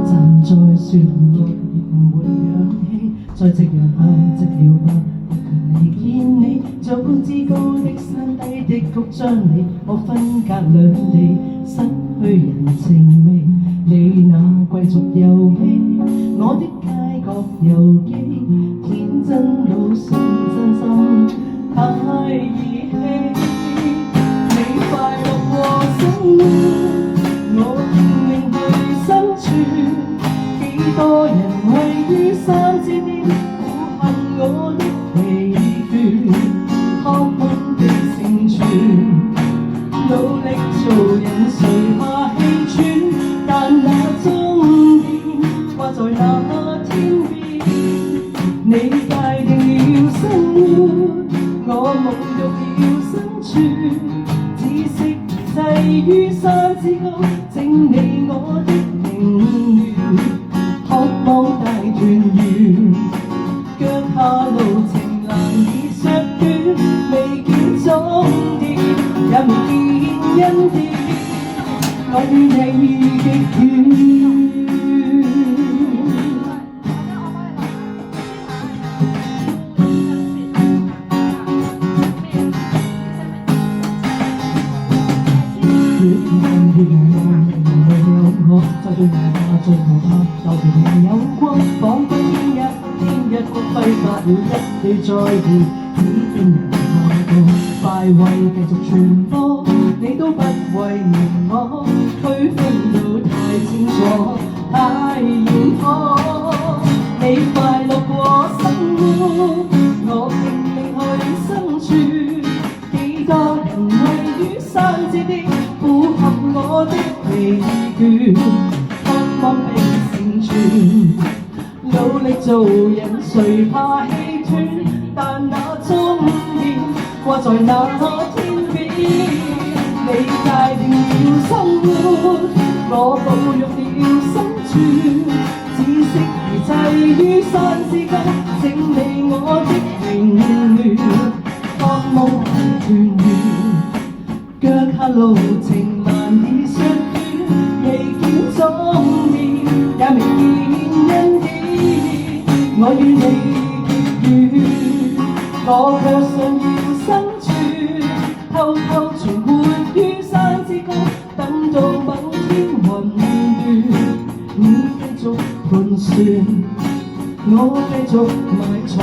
站在樹林落葉沒氧氣，在夕陽下寂寥吧，不強離見你，就高知高的山低的谷將你我分隔兩地，失去人情味。你那貴族遊戲，我的街角遊記，天真老純真心太兒戲。你快樂過生活，我拼命去生存。幾多人位於山之巔，苦恨我的疲倦，渴望被成全。努力做人誰怕氣喘，但那終點掛在那天邊。你界定了生活，我沐浴了生存，知識滯於山之高，整理我的平原，渴望大團圓。腳下路程難以削短，未見終點，也未見恩典，我與你極遠。再對我吧，最後吧，就同你有光，彷彿天一光揮發了一對再會，只見人下個快慰繼續傳播，你都不為明我，區分到太清楚，太嚴苛。你快樂過生活，我拼命去生存，幾多人位於山之巔，符合我的疲倦。渴望被成全，努力做人誰怕氣喘，但那終點掛在那天邊。你界定了生活，我保育了生存，知識如滯於山之高，整理我的凌亂，渴望團圓。腳下路程難以削短，未見終點，也未見恩典，我與你極遠，我卻想要生存，偷偷存活於山之高，等到某天雲斷，你繼續盤旋，我繼續埋藏